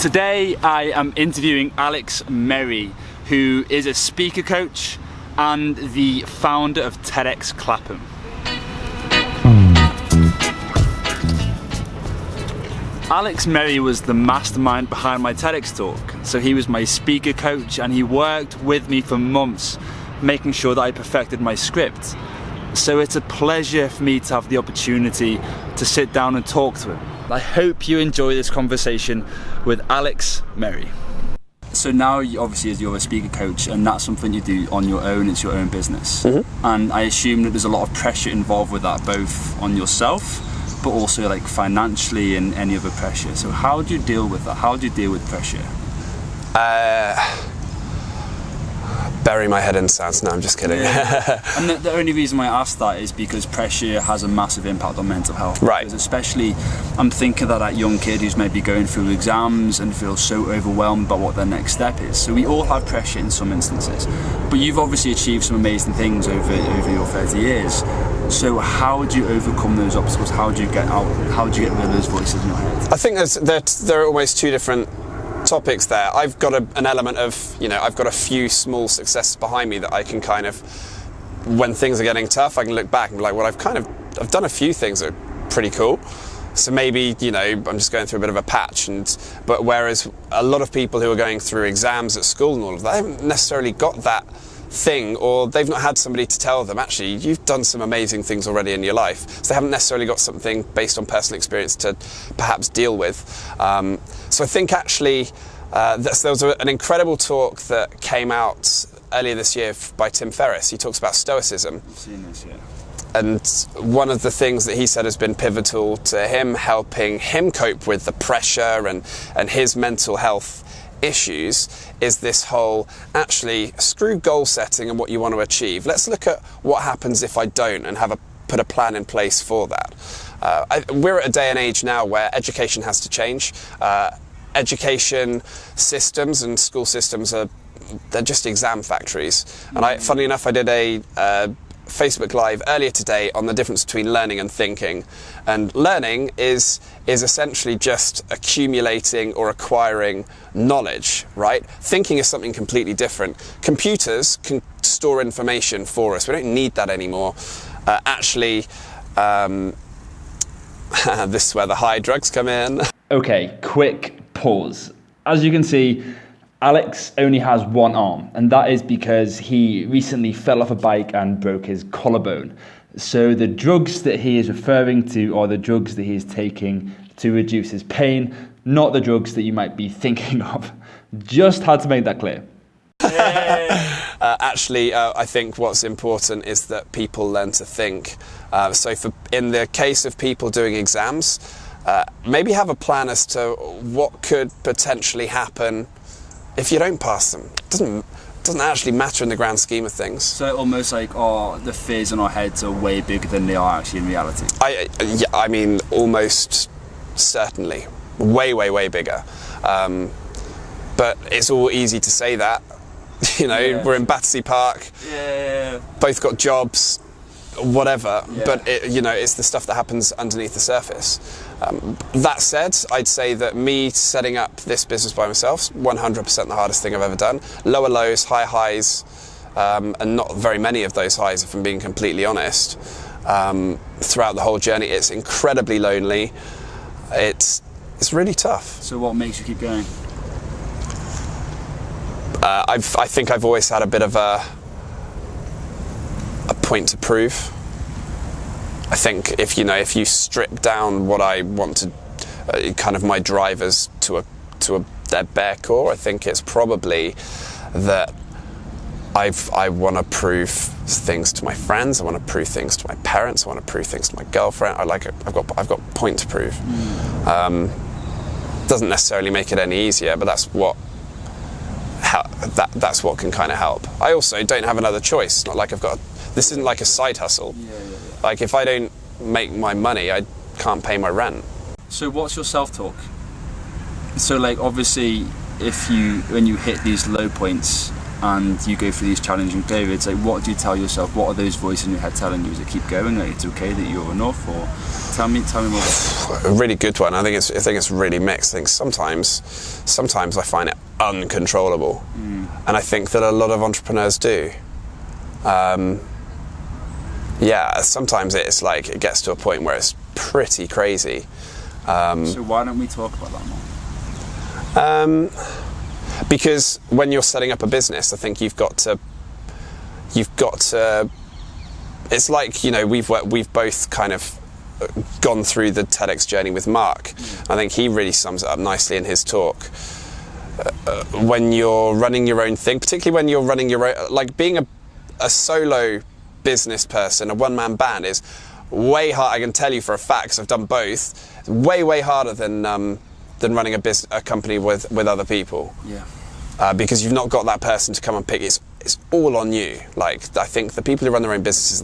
Today I am interviewing Alex Merry, who is a speaker coach and the founder of TEDx Clapham. Alex Merry was the mastermind behind my TEDx talk. So he was my speaker coach and he worked with me for months, making sure that I perfected my script. So it's a pleasure for me to have the opportunity to sit down and talk to him. I hope you enjoy this conversation with Alex Merry. So now, obviously, as you're a speaker coach, and that's something you do on your own, it's your own business. Mm-hmm. And I assume that there's a lot of pressure involved with that, both on yourself, but also like financially and any other pressure. So how do you deal with that? How do you deal with pressure? Bury my head in sand. No, I'm just kidding. Yeah. And the only reason why I asked that is because pressure has a massive impact on mental health. Right. Because especially, I'm thinking that young kid who's maybe going through exams and feels so overwhelmed by what their next step is. So we all have pressure in some instances. But you've obviously achieved some amazing things over your 30 years. So how do you overcome those obstacles? How do you get out? How do you get rid of those voices in your head? I think there are almost two different topics there. I've got an element of, I've got a few small successes behind me that I can kind of, when things are getting tough, I can look back and be like, well, I've done a few things that are pretty cool. So maybe, I'm just going through a bit of a patch. But whereas a lot of people who are going through exams at school and all of that, they haven't necessarily got that thing, or they've not had somebody to tell them, actually, you've done some amazing things already in your life. So they haven't necessarily got something based on personal experience to perhaps deal with. So I think actually there was an incredible talk that came out earlier this year by Tim Ferriss. He talks about stoicism. I've seen this, yeah. And one of the things that he said has been pivotal to him, helping him cope with the pressure and his mental health issues, is this whole, actually, screw goal setting and what you want to achieve. Let's look at what happens if I don't and put a plan in place for that. We're at a day and age now where education has to change. Education systems and school systems they're just exam factories. And funnily enough, I did a Facebook Live earlier today on the difference between learning and thinking. And learning is essentially just accumulating or acquiring knowledge, right? Thinking is something completely different. Computers can store information for us. We don't need that anymore. This is where the high drugs come in. Okay, quick pause. As you can see, Alex only has one arm, and that is because he recently fell off a bike and broke his collarbone. So the drugs that he is referring to are the drugs that he is taking to reduce his pain, not the drugs that you might be thinking of. Just had to make that clear. Actually, I think what's important is that people learn to think. In the case of people doing exams, maybe have a plan as to what could potentially happen if you don't pass them. It doesn't actually matter in the grand scheme of things. So almost like, the fears in our heads are way bigger than they are actually in reality. I mean, almost certainly. Way, way, way bigger. But it's all easy to say that. We're in Battersea Park, both got jobs, whatever, but it's the stuff that happens underneath the surface. That said, I'd say that me setting up this business by myself is 100% the hardest thing I've ever done. Lower lows, high highs, and not very many of those highs, if I'm being completely honest. Throughout the whole journey, it's incredibly lonely. It's really tough. So what makes you keep going? I think I've always had a bit of a point to prove. I think if you strip down what I want to, kind of my drivers to their bare core, I think it's probably that I want to prove things to my friends. I want to prove things to my parents. I want to prove things to my girlfriend. I've got point to prove. Doesn't necessarily make it any easier, but that's what can kind of help. I also don't have another choice. It's not like this isn't like a side hustle. Like if I don't make my money, I can't pay my rent. So what's your self-talk? So like obviously when you hit these low points and you go through these challenging periods, like what do you tell yourself? What are those voices in your head telling you? Is it keep going, like it's okay that you're enough, or tell me more about A really good one. I think it's really mixed. I think sometimes I find it uncontrollable, and I think that a lot of entrepreneurs do. Sometimes it's like it gets to a point where it's pretty crazy. So why don't we talk about that more? Because when you're setting up a business, I think you've got to. It's like, we've both kind of gone through the TEDx journey with Mark. I think he really sums it up nicely in his talk. When you're running your own thing, particularly when you're running your own, like being a solo business person, a one-man band is way hard. I can tell you for a fact, because I've done both. It's way harder than running a company with other people. Yeah. Because you've not got that person to come and pick. It's all on you. Like, I think the people who run their own businesses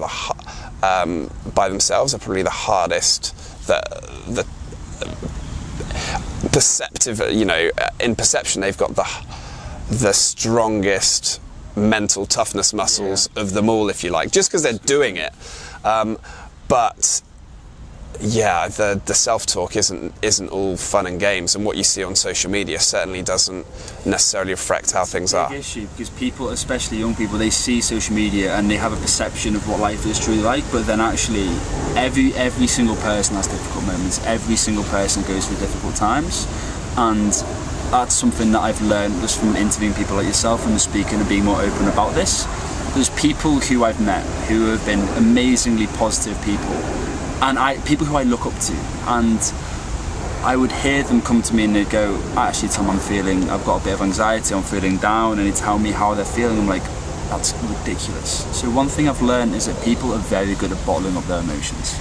by themselves are probably the hardest. The perceptive, in perception, they've got the strongest mental toughness muscles of them all, if you like, just because they're doing it. But yeah, the self-talk isn't all fun and games, and what you see on social media certainly doesn't necessarily reflect how things are. It's a big issue, because people, especially young people, they see social media and they have a perception of what life is truly like, but then actually every single person has difficult moments, every single person goes through difficult times, and that's something that I've learned just from interviewing people like yourself and speaking and being more open about this. There's people who I've met who have been amazingly positive people, and people who I look up to, and I would hear them come to me and they'd go, actually Tom, I've got a bit of anxiety, I'm feeling down, and they tell me how they're feeling. I'm like, that's ridiculous. So one thing I've learned is that people are very good at bottling up their emotions.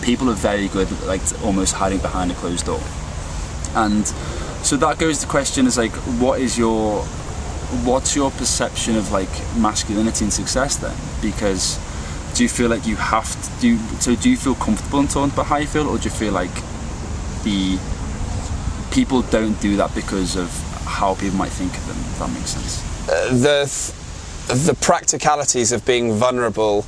People are very good at almost hiding behind a closed door. And so that goes to the question is what's your perception of masculinity and success then? Because do you feel like you have to do you feel comfortable in talking about how you feel, or do you feel like the people don't do that because of how people might think of them, if that makes sense? The practicalities of being vulnerable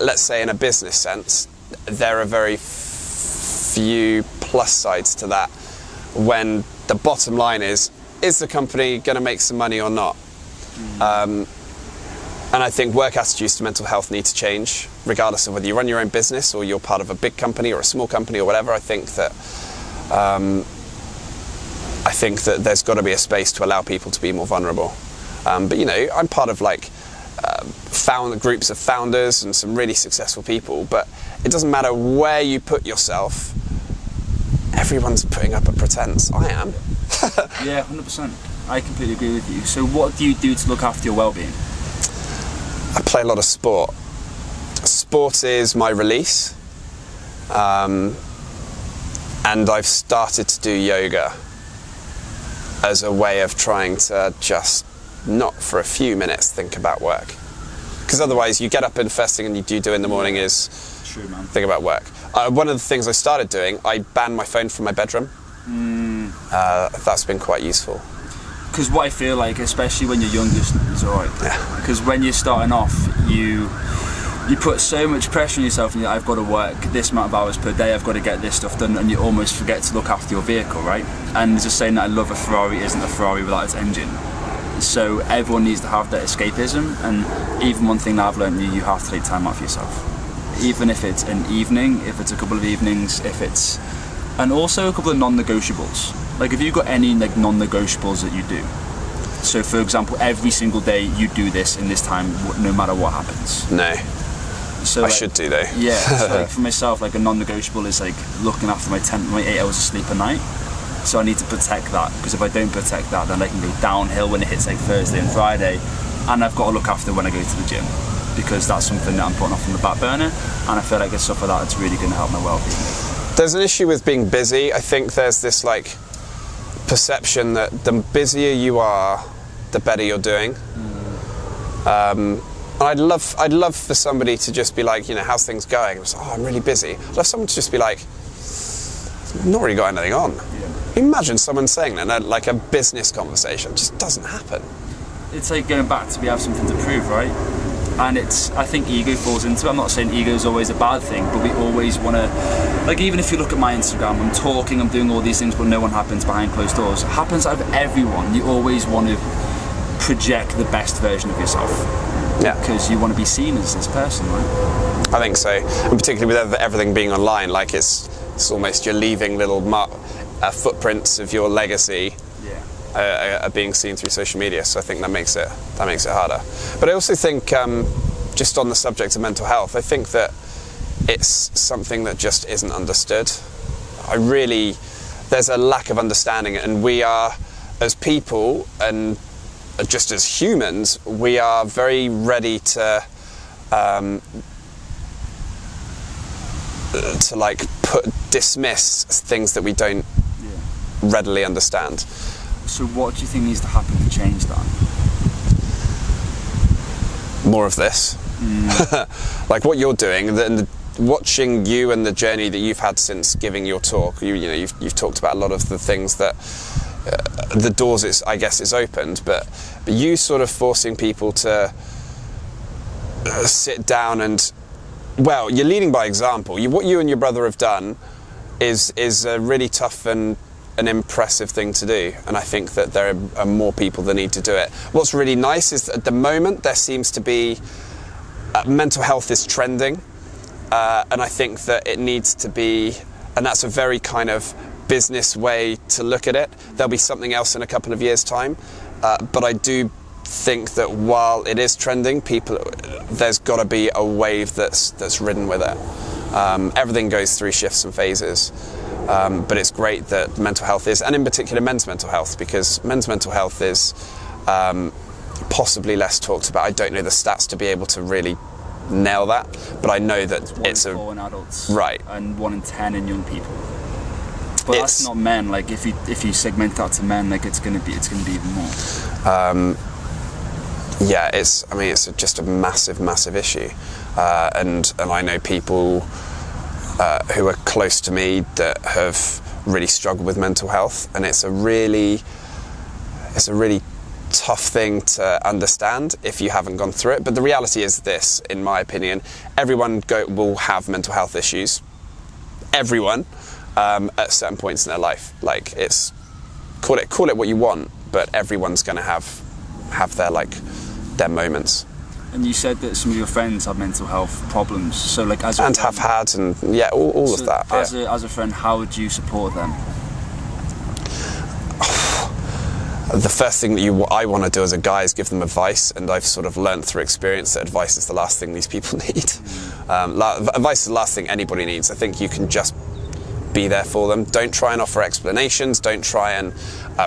let's say in a business sense, there are very few plus sides to that, when the bottom line is the company going to make some money or not? And I think work attitudes to mental health need to change, regardless of whether you run your own business or you're part of a big company or a small company or whatever. I think that there's got to be a space to allow people to be more vulnerable. But I'm part of groups of founders and some really successful people, but it doesn't matter where you put yourself, everyone's putting up a pretense. I am. Yeah, 100%. I completely agree with you. So what do you do to look after your well-being? I play a lot of sport. Sport is my release. And I've started to do yoga as a way of trying to just not for a few minutes think about work. Because otherwise you get up and first thing you do in the morning is True, man. think about work. One of the things I started doing, I banned my phone from my bedroom. That's been quite useful. Because what I feel like, especially when you're younger, is alright. Yeah. Because when you're starting off, you put so much pressure on yourself, and you're like, I've got to work this amount of hours per day, I've got to get this stuff done, and you almost forget to look after your vehicle, right? And there's a saying that I love a Ferrari isn't a Ferrari without its engine. So everyone needs to have that escapism, and even one thing that I've learned, you have to take time out for yourself. Even if it's an evening, if it's a couple of evenings, and also a couple of non-negotiables. Like, if you've got any non-negotiables that you do. So for example, every single day you do this in this time, no matter what happens. No. So I should do though. Yeah, so for myself, a non-negotiable is looking after my 8 hours of sleep a night. So I need to protect that, because if I don't protect that, then I can go downhill when it hits Thursday and Friday, and I've got to look after when I go to the gym, because that's something that I'm putting off on the back burner, and I feel like it's stuff like that that's really going to help my well-being. There's an issue with being busy. I think there's this perception that the busier you are, the better you're doing. And I'd love for somebody to just be like, how's things going? And I'm really busy. I'd love someone to just be like, I've not really got anything on. Yeah. Imagine someone saying that, like a business conversation. It just doesn't happen. it's like going back to we have something to prove, right? And I think ego falls into it. I'm not saying ego is always a bad thing, but we always want to, like, even if you look at my Instagram, I'm talking, I'm doing all these things, but no one happens behind closed doors. It happens out of everyone. You always want to project the best version of yourself. Yeah. Because you want to be seen as this person, right? I think so. And particularly with everything being online, like it's almost you're leaving little footprints of your legacy are being seen through social media. So I think that makes it harder. But I also think, just on the subject of mental health, I think that it's something that just isn't understood. There's a lack of understanding, and we are, as people and just as humans, we are very ready to like dismiss things that we don't readily understand. So what do you think needs to happen to change that? More of this. Like what you're doing, and watching you and the journey that you've had since giving your talk. You've talked about a lot of the things that the doors I guess it's opened, but you sort of forcing people to sit down and, well, you're leading by example. What you and your brother have done is a really tough and an impressive thing to do, and I think that there are more people that need to do it. What's really nice is that at the moment there seems to be mental health is trending, and I think that it needs to be, and that's a very kind of business way to look at it. There'll be something else in a couple of years' time, but I do think that while it is trending, there's got to be a wave that's ridden with it. Everything goes through shifts and phases. But it's great that mental health is, and in particular men's mental health, because men's mental health is possibly less talked about. I don't know the stats to be able to really nail that, but I know that it's 1 in 4 in adults, right, and 1 in 10 in young people. But that's not men. Like if you segment that to men, like it's gonna be even more. Yeah, it's just a massive issue, and I know people who are close to me that have really struggled with mental health, and it's a really tough thing to understand if you haven't gone through it. But the reality is this, in my opinion, everyone will have mental health issues. Everyone, at certain points in their life. Like call it what you want, but everyone's going to have their moments. And you said that some of your friends have mental health problems. So like all of that. As a friend, how would you support them? The first thing that I want to do as a guy is give them advice, and I've sort of learned through experience that advice is the last thing these people need. Advice is the last thing anybody needs. I think you can just be there for them. Don't try and offer explanations. Don't try and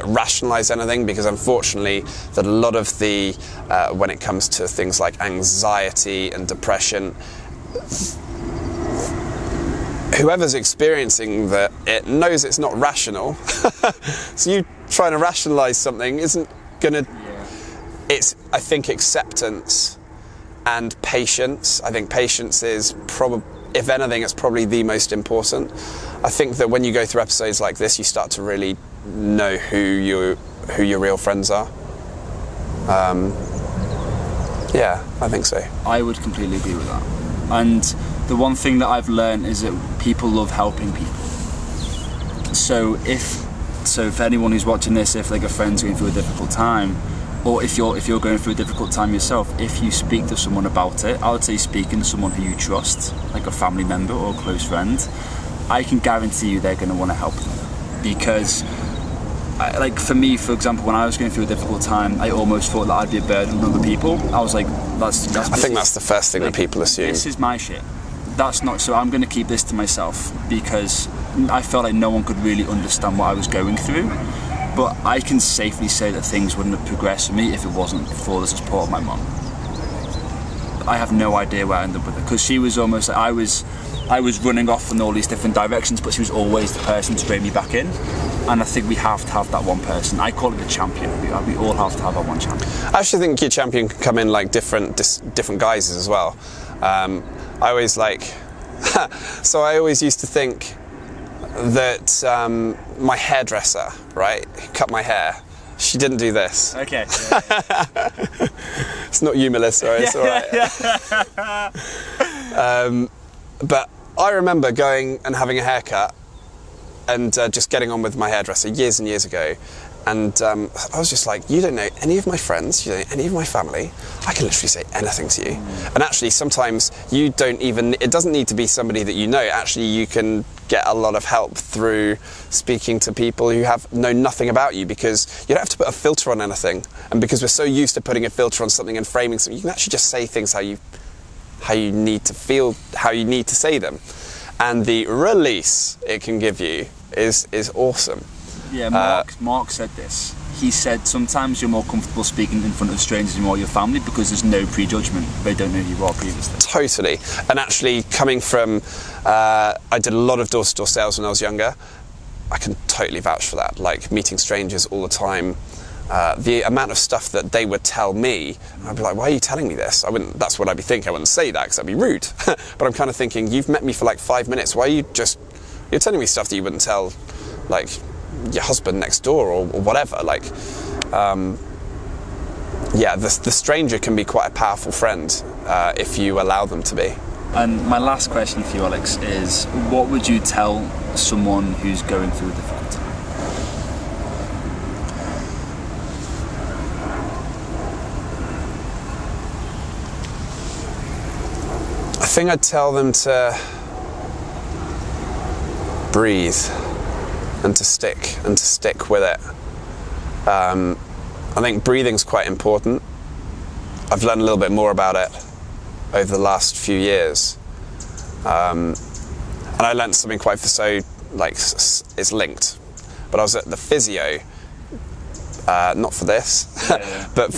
rationalize anything, because unfortunately that a lot of the when it comes to things like anxiety and depression, whoever's experiencing it knows it's not rational. So you trying to rationalize something isn't gonna I think acceptance and patience. I think patience is if anything, it's probably the most important. I think that when you go through episodes like this, you start to really know who your real friends are. I think so. I would completely agree with that. And the one thing that I've learned is that people love helping people. So if anyone who's watching this, if like a friend's going through a difficult time, or if you're going through a difficult time yourself, if you speak to someone about it, I would say speaking to someone who you trust, like a family member or a close friend, I can guarantee you they're going to want to help them. Because like for me, for example, when I was going through a difficult time, I almost thought that I'd be a burden on other people. I was like, I think that's the first thing that people assume. This is my shit. That's not, so I'm going to keep this to myself, because I felt like no one could really understand what I was going through. But I can safely say that things wouldn't have progressed for me if it wasn't for the support of my mum. I have no idea where I ended up with it, because she was almost like I was running off in all these different directions, but she was always the person to bring me back in. And I think we have to have that one person. I call it the champion. We all have to have our one champion. I actually think your champion can come in like different guises as well. I always so I always used to think that my hairdresser, right, who cut my hair, She didn't do this. Okay. It's not you, Melissa. It's all right. But I remember going and having a haircut and just getting on with my hairdresser years and years ago. And I was just like, you don't know any of my friends, you don't know any of my family. I can literally say anything to you. And actually, sometimes you don't even, it doesn't need to be somebody that you know. Actually, you can get a lot of help through speaking to people who know nothing about you, because you don't have to put a filter on anything. And because we're so used to putting a filter on something and framing something, you can actually just say things how you need to feel, how you need to say them. And the release it can give you is awesome. Yeah, Mark said this. He said sometimes you're more comfortable speaking in front of strangers than you are your family because there's no prejudgment. They don't know who you are previously. Totally. And actually, coming from, I did a lot of door-to-door sales when I was younger. I can totally vouch for that. Like meeting strangers all the time. The amount of stuff that they would tell me, I'd be like, why are you telling me this? That's what I'd be thinking. I wouldn't say that because that'd be rude. But I'm kind of thinking, you've met me for like 5 minutes. Why are you're telling me stuff that you wouldn't tell, like, your husband next door or whatever. Like, the stranger can be quite a powerful friend if you allow them to be. And my last question for you, Alex, is what would you tell someone who's going through a difficult time? I think I'd tell them to breathe and to stick with it. I think breathing's quite important. I've learned a little bit more about it over the last few years. And I learned something quite it's linked. But I was at the physio, not for this, but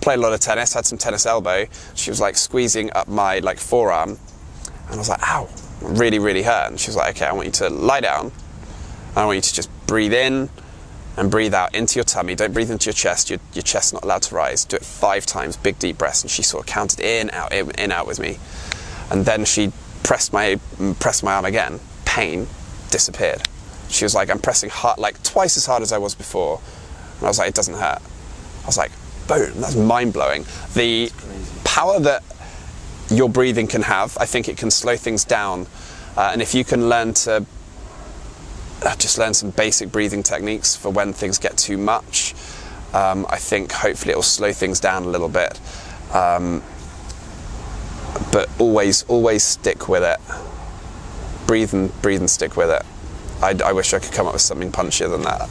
played a lot of tennis, had some tennis elbow. She was like squeezing up my forearm, and I was like, ow, really, really hurt. And she was like, okay, I want you to lie down. I want you to just breathe in and breathe out into your tummy. Don't breathe into your chest. Your chest's not allowed to rise. Do it 5 times, big deep breaths. And she sort of counted in, out with me. And then she pressed my arm again. Pain disappeared. She was like, I'm pressing hard, like twice as hard as I was before. And I was like, it doesn't hurt. I was like, boom, that's mind-blowing. The power that your breathing can have, I think it can slow things down. And if you can learn to just learn some basic breathing techniques for when things get too much, I think hopefully it'll slow things down a little bit. But always stick with it. Breathe and stick with it. I wish I could come up with something punchier than that.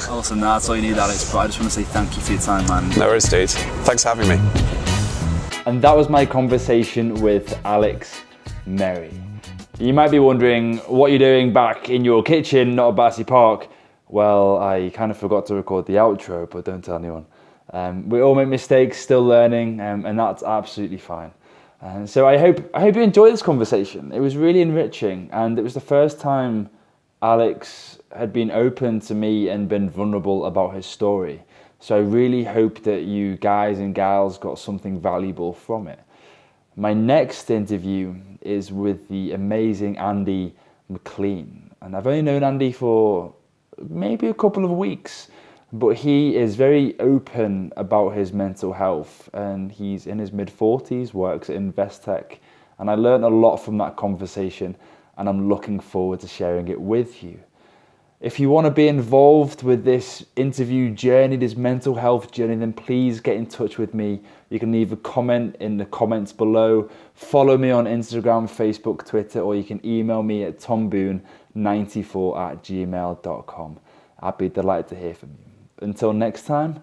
Awesome, that's all you need, Alex. But I just want to say thank you for your time, man. No worries, dude. Thanks for having me. And that was my conversation with Alex Merry. You might be wondering what you're doing back in your kitchen, not at Battersea Park. Well, I kind of forgot to record the outro, but don't tell anyone. We all make mistakes, still learning, and that's absolutely fine. So I hope you enjoyed this conversation. It was really enriching, and it was the first time Alex had been open to me and been vulnerable about his story. So I really hope that you guys and gals got something valuable from it. My next interview is with the amazing Andy McLean. And I've only known Andy for maybe a couple of weeks, but he is very open about his mental health, and he's in his mid-40s, works at Investec. And I learned a lot from that conversation, and I'm looking forward to sharing it with you. If you want to be involved with this interview journey, this mental health journey, then please get in touch with me. You can leave a comment in the comments below. Follow me on Instagram, Facebook, Twitter, or you can email me at tomboon94@gmail.com. I'd be delighted to hear from you. Until next time,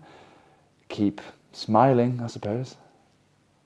keep smiling, I suppose.